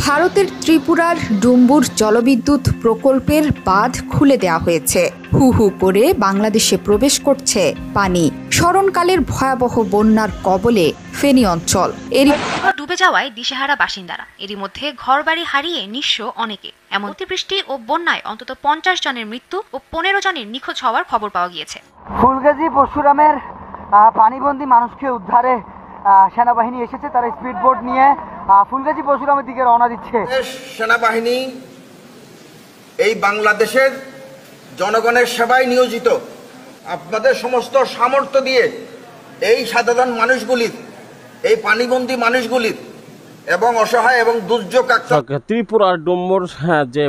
ভারতের ত্রিপুরার ডুম্বুর জলবিদ্যুৎ প্রকল্পের বাঁধ খুলে দেওয়া হয়েছে। হু হু করে বাংলাদেশে প্রবেশ করছে পানি। স্মরণকালের ভয়াবহ বন্যার কবলে ফেনী অঞ্চল। ডুবে যাওয়ায় দিশেহারা বাসিন্দারা, এরই মধ্যে ঘরবাড়ি হারিয়ে নিঃস্ব অনেকে। এমন অতিবৃষ্টি ও বন্যায় অন্তত 50 জনের মৃত্যু ও 15 জনের নিখোঁজ হওয়ার খবর পাওয়া গিয়েছে। ফুলগাজী পরশুরামের পানিবন্দী মানুষকে উদ্ধারে সেনাবাহিনী এসেছে। তারা স্পিড বোট নিয়ে ফুলগাজী পরশুরামের দিকে রওনা দিচ্ছে। সেনাবাহিনী এই বাংলাদেশের জনগণের সেবায় নিয়োজিত। আপনাদের সমস্ত সামর্থ্য দিয়ে এই সাধারণ মানুষগুলির, এই পানিবন্দী মানুষগুলির এবং অসহায় এবং দুর্যোগ ত্রিপুরার ডুম্বুর যে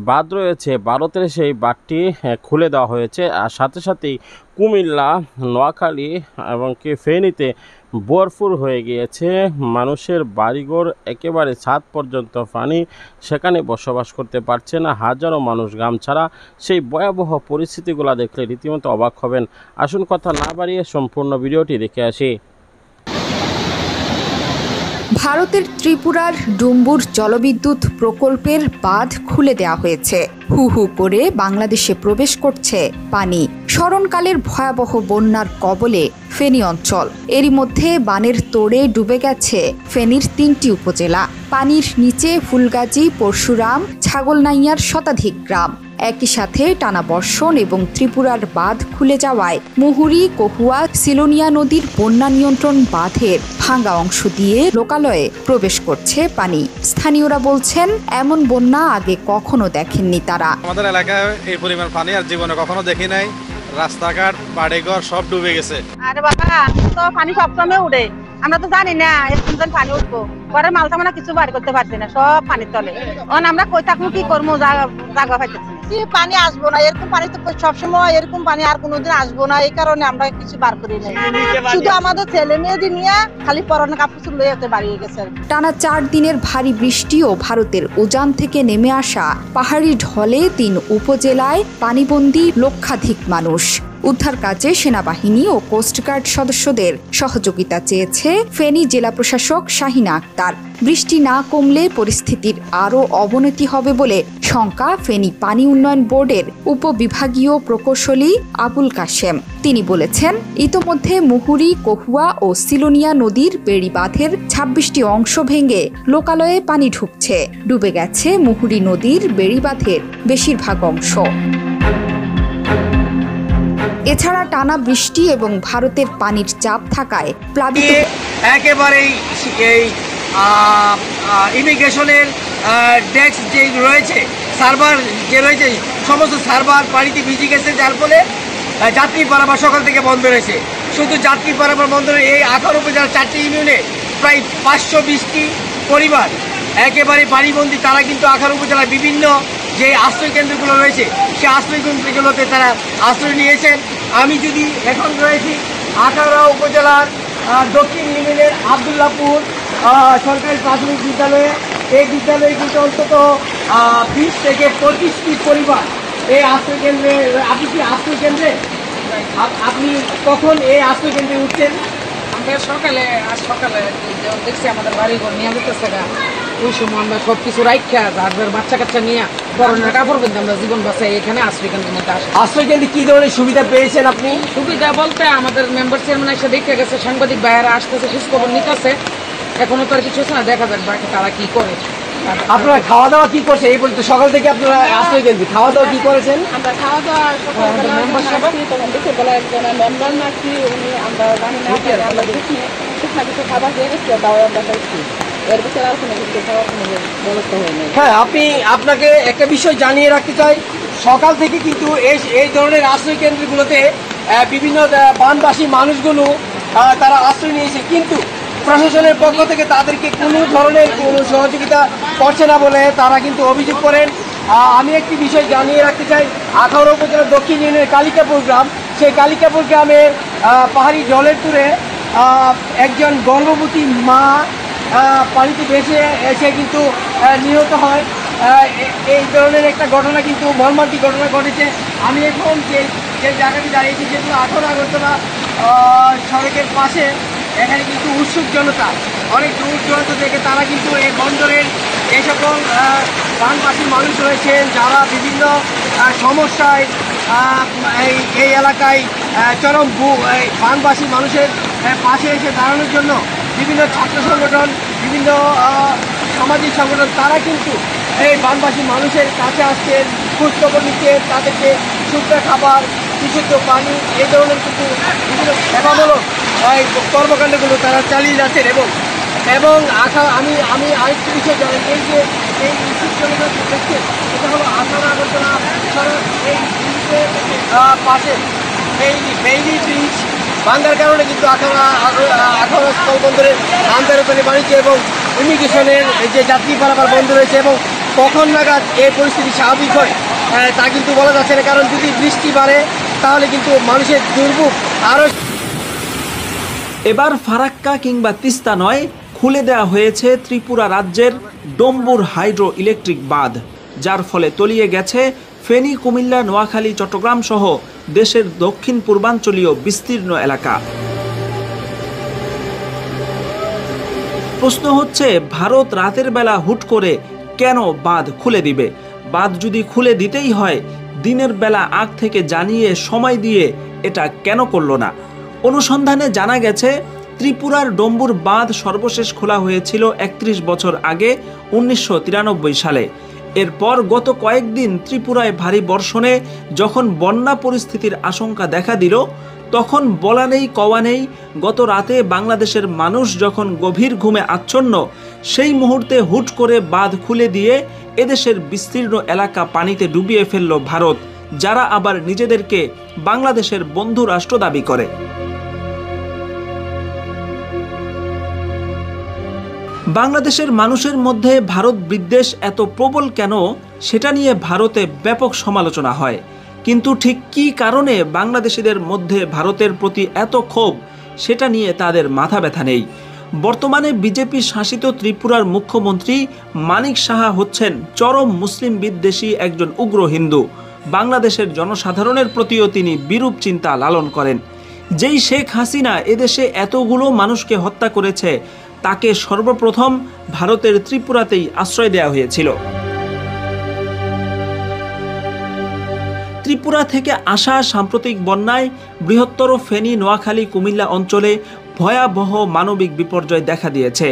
বাঁধ রয়েছে, ভারতের সেই বাঁধটি খুলে দেওয়া হয়েছে। আর সাথে সাথেই কুমিল্লা, নোয়াখালী এবং ফেনীতে ভরপুর হয়ে গিয়েছে। মানুষের বাড়িঘর একেবারে ছাদ পর্যন্ত পানি, সেখানে বসবাস করতে পারছে না হাজারো মানুষ গ্রাম ছাড়া। সেই ভয়াবহ পরিস্থিতিগুলো দেখলে রীতিমতো অবাক হবেন। আসুন কথা না বাড়িয়ে সম্পূর্ণ ভিডিওটি দেখে আসি। ভারতের ত্রিপুরার ডুম্বুর জলবিদ্যুৎ প্রকল্পের বাঁধ খুলে দেওয়া হয়েছে। হু হু করে বাংলাদেশে প্রবেশ করছে পানি। স্মরণকালের ভয়াবহ বন্যার কবলে ফেনী অঞ্চল। এরই মধ্যে বানের তোড়ে ডুবে গেছে ফেনীর 3টি উপজেলা। পানির নিচে ফুলগাজী, পরশুরাম, ছাগলনাইয়ার শতাধিক গ্রাম। একই সাথে টানা বর্ষণ এবং ত্রিপুরার বাঁধ খুলে যাওয়ায় মুহুরী, কহুয়া, সিলোনিয়া নদীর বন্যা নিয়ন্ত্রণ বাঁধের ভাঙা অংশ দিয়ে লোকালয়ে প্রবেশ করছে পানি। স্থানীয়রা বলছেন, এমন বন্যা আগে কখনো দেখেননি তারা। আমাদের এলাকায় এই পরিমাণ পানি আর জীবনে কখনো দেখি নাই। রাস্তাঘাট, বাড়িঘর সব ডুবে গেছে। আরে বাবা, তো পানি সবসময় উঠে, আমরা তো জানি না এরকম পানি উঠবো। ঘরে মাল সামানা কিছু বাড়ি করতে পারছি না, সব পানির তলে। আমরা কই থাকবো, কি করবো, জায়গা পাইতেছি। পানি আসবো না, এরকম পানি তো সবসময়, এরকম পানি আর কোনোদিন আসবো না। এই কারণে আমরা কিছু বার করি নাই। শুধু আমাদের ছেলে মেয়েদের নিয়ে খালি পরনে কাপড় লয়ে বাড়িয়ে গেছে। টানা 4 দিনের ভারী বৃষ্টি ও ভারতের উজান থেকে নেমে আসা পাহাড়ি ঢলে 3 উপজেলায় পানিবন্দী লক্ষাধিক মানুষ। উদ্ধার কাজে সেনাবাহিনী ও কোস্টগার্ড সদস্যদের সহযোগিতা চেয়েছে ফেনী জেলা প্রশাসক শাহিনা আক্তার। বৃষ্টি না কমলে পরিস্থিতির আরও অবনতি হবে বলে শঙ্কা ফেনী পানি উন্নয়ন বোর্ডের উপবিভাগীয় প্রকৌশলী আবুল কাশেম। তিনি বলেছেন, ইতোমধ্যে মুহুরী, কহুয়া ও সিলোনিয়া নদীর বেড়িবাঁধের 26টি অংশ ভেঙে লোকালয়ে পানি ঢুকছে। ডুবে গেছে মুহুরী নদীর বেড়িবাঁধের বেশিরভাগ অংশ। এছাড়া টানা বৃষ্টি এবং ভারতের পানির চাপ থাকায় প্লাবিত একেবারেই এই ইমিগ্রেশনের ডেস্ক যে রয়েছে, সার্ভার যে রয়েছে, সমস্ত সার্ভার পানিতে ভিজে গেছে, যার ফলে যাত্রী পারাপার সকাল থেকে বন্ধ রয়েছে। শুধু যাত্রী পারাপার বন্ধ রয়েছে। এই 18 উপজেলার 4টি ইউনিয়নে প্রায় 520টি পরিবার একেবারে পানিবন্দী। তারা কিন্তু 18 উপজেলার বিভিন্ন যে আশ্রয় কেন্দ্রগুলো রয়েছে, সেই আশ্রয় কেন্দ্রগুলোতে তারা আশ্রয় নিয়েছেন। আমি যদি এখন রয়েছি 18 উপজেলার দক্ষিণ ইউনিয়নের আবদুল্লাপুর সরকারি প্রাথমিক বিদ্যালয়ে। এই বিদ্যালয়ে কিন্তু অন্তত 20 থেকে 25টি পরিবার এই আশ্রয় কেন্দ্রে। আপনি কি আশ্রয় কেন্দ্রে, আপনি কখন এই আশ্রয় কেন্দ্রে উঠছেন? আমরা সকালে দেখছি আমাদের বাড়িঘর নিয়ে যেতেছে না, ওই সময় আমরা সবকিছু রাখা যার বাচ্চা কাচ্চা নিয়ে পরনের কাপড় কিন্তু আমরা জীবন বাঁচাই এখানে আশ্রয় কেন্দ্রের মধ্যে আসি। আশ্রয় কেন্দ্রে কি ধরনের সুবিধা পেয়েছেন আপনি? সুবিধা বলতে আমাদের মেম্বার চেয়ারম্যান এসে দেখে গেছে, সাংবাদিক ভাইয়েরা আসতেছে, খোঁজখবর নিতেছে। এখনো তো আর কিছু হচ্ছে না, দেখা যাক বাকি তারা কি করে। আপনারা খাওয়া দাওয়া কি করছেন? এই পর্যন্ত সকাল থেকে আপনারা আশ্রয় কেন্দ্রে খাওয়া দাওয়া কি করেছেন? আমরা খাওয়া দাওয়া দুপুরবেলা একজন মেম্বার নাকি উনি, আমরা জানি না, কিছু খাবার দিয়ে গেছে, দাওয়া আমরা খাইছি। এর ভিতরে আর কোনো কিছু খাওয়ার কোনো ব্যবস্থা হয়নি। হ্যাঁ, আপনাকে একটা বিষয় জানিয়ে রাখতে চাই, সকাল থেকে কিন্তু এই ধরনের আশ্রয় কেন্দ্রগুলোতে বিভিন্ন বানবাসী মানুষগুলো তারা আশ্রয় নিয়েছে, কিন্তু প্রশাসনের পক্ষ থেকে তাদেরকে কোনো ধরনের কোনো সহযোগিতা করছে না বলে তারা কিন্তু অভিযোগ করেন। আমি একটি বিষয় জানিয়ে রাখতে চাই, 18 উপজেলার দক্ষিণ ইউনিয়নের কালিকাপুর গ্রাম, সেই কালিকাপুর গ্রামের পাহাড়ি জলের তুরে একজন গর্ভবতী মা পানিতে ভেসে এসে কিন্তু নিহত হয়। এই ধরনের একটা ঘটনা কিন্তু মর্মান্তিক ঘটনা ঘটেছে। আমি এখন যে জায়গাটি দাঁড়িয়েছি, যেগুলো 18 আগরতলা সড়কের পাশে, এখানে কিন্তু উৎসুক জনতা, অনেক দূর দূরান্ত থেকে তারা কিন্তু এই বন্দরের এই সকল বানবাসী মানুষ রয়েছেন যারা বিভিন্ন সমস্যায় এই এলাকায় চরম বানবাসী মানুষের পাশে এসে দাঁড়ানোর জন্য বিভিন্ন ছাত্র সংগঠন, বিভিন্ন সামাজিক সংগঠন তারা কিন্তু এই বানবাসী মানুষের কাছে আসছেন, খোঁজখবর নিচ্ছেন, তাদেরকে শুকনো খাবার, বিশুদ্ধ পানি এই ধরনের কিন্তু বিভিন্ন সেবামূলক কর্মকাণ্ডগুলো তারা চালিয়ে যাচ্ছেন। এবং আমি আরেকটি বিষয় জানি, এই যে এই দেখছেন এটা হলো আসার আগরতলা এই ব্রিজের পাশে এই বেইলি ব্রিজ ভাঙ্গার কারণে কিন্তু আখাউড়া স্থলবন্দরের আন্তর্জাতিক বাণিজ্য এবং ইমিগ্রেশনের যে যাত্রী পারাপার বন্ধ রয়েছে এবং কখন নাগাদ এই পরিস্থিতি স্বাভাবিক হয় তা কিন্তু বলা যাচ্ছে না, কারণ যদি বৃষ্টি বাড়ে তাহলে কিন্তু মানুষের দুর্ভোগ আরও। এবার ফারাক্কা কিংবা তিস্তা নয়, খুলে দেওয়া হয়েছে ত্রিপুরা রাজ্যের ডম্বুর হাইড্রো ইলেকট্রিক বাঁধ, যার ফলে তলিয়ে গেছে ফেনী, কুমিল্লা, নোয়াখালী, চট্টগ্রাম সহ দেশের দক্ষিণ পূর্বাঞ্চলীয় বিস্তীর্ণ এলাকা। প্রশ্ন হচ্ছে, ভারত রাতের বেলা হুট করে কেন বাঁধ খুলে দিবে? বাঁধ যদি খুলে দিতেই হয়, দিনের বেলা আগ থেকে জানিয়ে সময় দিয়ে এটা কেন করলো না? অনুসন্ধানে জানা গেছে ত্রিপুরার ডম্বুর বাঁধ সর্বশেষ খোলা হয়েছিল ৩১ বছর আগে ১৯৯৩ সালে। এরপর গত কয়েকদিন ত্রিপুরায় ভারী বর্ষণে যখন বন্যা পরিস্থিতির আশঙ্কা দেখা দিল, তখন বলা নেই কওয়া নেই, গত রাতে বাংলাদেশের মানুষ যখন গভীর ঘুমে আচ্ছন্ন, সেই মুহূর্তে হুট করে বাঁধ খুলে দিয়ে এদেশের বিস্তীর্ণ এলাকা পানিতে ডুবিয়ে ফেলল ভারত, যারা আবার নিজেদেরকে বাংলাদেশের বন্ধু রাষ্ট্র দাবি করে। বাংলাদেশের মানুষের মধ্যে ভারত বিদ্বেষ এত প্রবল কেন, সেটা নিয়ে ভারতে ব্যাপক সমালোচনা হয়। কিন্তু ঠিক কী কারণে বাংলাদেশিদের মধ্যে ভারতের প্রতি এত ক্ষোভ, সেটা নিয়ে তাদের মাথা ব্যথা নেই। বর্তমানে বিজেপি শাসিত ত্রিপুরার মুখ্যমন্ত্রী মানিক সাহা হচ্ছেন চরম মুসলিম বিদ্বেষী একজন উগ্র হিন্দু। বাংলাদেশের জনসাধারণের প্রতিও তিনি বিরূপ চিন্তা লালন করেন। যেই শেখ হাসিনা এদেশে এতগুলো মানুষকে হত্যা করেছে, তাকে সর্বপ্রথম ভারতের ত্রিপুরাতেই আশ্রয় দেওয়া হয়েছিল। ত্রিপুরা থেকে আসা সাম্প্রতিক বন্যায় বৃহত্তর ফেনী, নোয়াখালী, কুমিল্লা অঞ্চলে ভয়াবহ মানবিক বিপর্যয় দেখা দিয়েছে।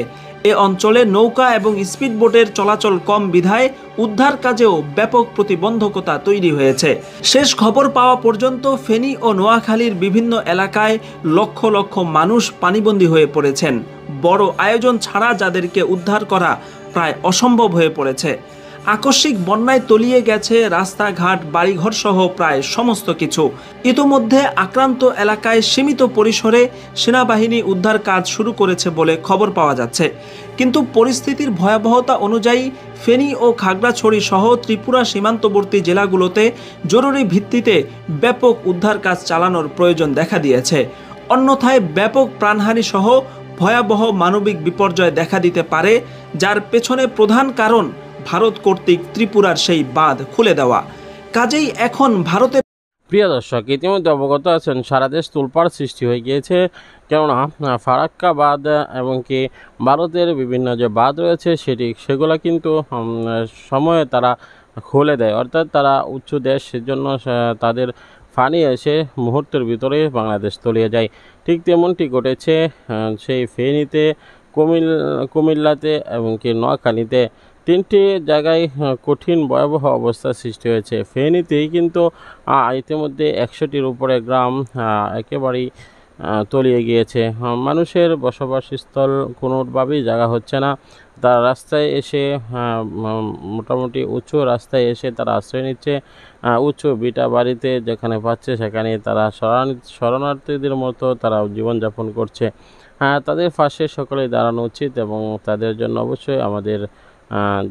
এ অঞ্চলে নৌকা এবং স্পিডবোটের চলাচল কম বিধায় উদ্ধার কাজেও ব্যাপক প্রতিবন্ধকতা তৈরি হয়েছে। শেষ খবর পাওয়া পর্যন্ত ফেনী ও নোয়াখালীর বিভিন্ন এলাকায় লক্ষ লক্ষ মানুষ পানিবন্দী হয়ে পড়েছেন। বড় আয়োজন ছাড়া যাদেরকে উদ্ধার করা প্রায় অসম্ভব হয়ে পড়েছে। আকস্মিক বন্যায় তলিয়ে গেছে রাস্তাঘাট, বাড়িঘর সহ প্রায় সমস্ত কিছু। ইতোমধ্যে আক্রান্ত এলাকায় সীমিত পরিসরে সেনাবাহিনী উদ্ধার কাজ শুরু করেছে বলে খবর পাওয়া যাচ্ছে। কিন্তু পরিস্থিতির ভয়াবহতা অনুযায়ী ফেনী ও খাগড়াছড়ি সহ ত্রিপুরা সীমান্তবর্তী জেলাগুলোতে জরুরি ভিত্তিতে ব্যাপক উদ্ধার কাজ চালানোর প্রয়োজন দেখা দিয়েছে। অন্যথায় ব্যাপক প্রাণহানি সহ ভয়াবহ মানবিক বিপর্যয় দেখা দিতে পারে, যার পেছনে প্রধান কারণ ভারত কর্তৃক ত্রিপুরার সেই বাঁধ খুলে দেওয়া। কাজেই এখন ভারতের প্রিয় দর্শক, ইতিমধ্যে অবগত আছেন সারা দেশ তোলপাড় সৃষ্টি হয়ে গিয়েছে, কেননা ফারাক্কা বাঁধ এবং কি ভারতের বিভিন্ন যে বাঁধ রয়েছে সেগুলো কিন্তু সময়ে তারা খুলে দেয়, অর্থাৎ তারা উচ্চ দেশ, সেজন্য তাদের পানি এসে মুহূর্তের ভিতরে বাংলাদেশ তলিয়ে যায়। ঠিক তেমনটি ঘটেছে সেই ফেনীতে, কুমিল্লাতে এবং কি নোয়াখালীতে। তিনটি জায়গায় কঠিন ভয়াবহ অবস্থার সৃষ্টি হয়েছে। ফেনীতেই কিন্তু ইতিমধ্যে ১০০টির উপরে গ্রাম একেবারেই তলিয়ে গিয়েছে। মানুষের বসবাসস্থল কোনোভাবেই জায়গা হচ্ছে না। তারা রাস্তায় এসে মোটামুটি উঁচু রাস্তায় এসে তারা আশ্রয় নিচ্ছে। উঁচু বিটা বাড়িতে যেখানে পাচ্ছে সেখানে তারা শরণার্থীদের মতো তারা জীবনযাপন করছে। তাদের পাশে সকলেই দাঁড়ানো উচিত এবং তাদের জন্য অবশ্যই আমাদের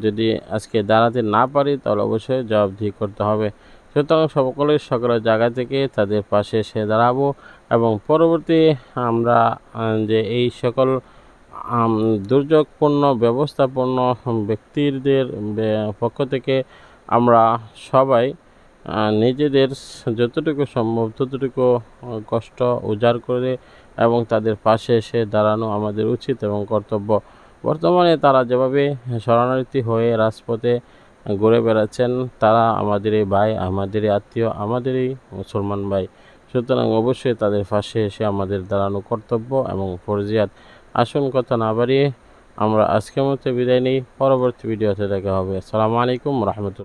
যদি আজকে দাঁড়াতে না পারি তাহলে অবশ্যই জবাবদিহি করতে হবে। সুতরাং সকলের জায়গা থেকে তাদের পাশে এসে দাঁড়াবো এবং পরবর্তী আমরা যে এই সকল দুর্যোগপূর্ণ ব্যবস্থাপন্ন ব্যক্তিদের পক্ষ থেকে আমরা সবাই নিজেদের যতটুকু সম্ভব ততটুকু কষ্ট উজাড় করে এবং তাদের পাশে এসে দাঁড়ানো আমাদের উচিত এবং কর্তব্য। বর্তমানে তারা যেভাবে শরণার্থী হয়ে রাজপথে ঘুরে বেড়াচ্ছেন, তারা আমাদেরই ভাই, আমাদেরই আত্মীয়, আমাদেরই মুসলমান ভাই। সুতরাং অবশ্যই তাদের পাশে এসে আমাদের দাঁড়ানো কর্তব্য এবং ফরজিয়াত। আসুন কথা না বাড়িয়ে আমরা আজকের মতো বিদায় নিই, পরবর্তী ভিডিওতে দেখা হবে। আসসালামু আলাইকুম রহমতুল্লাহ।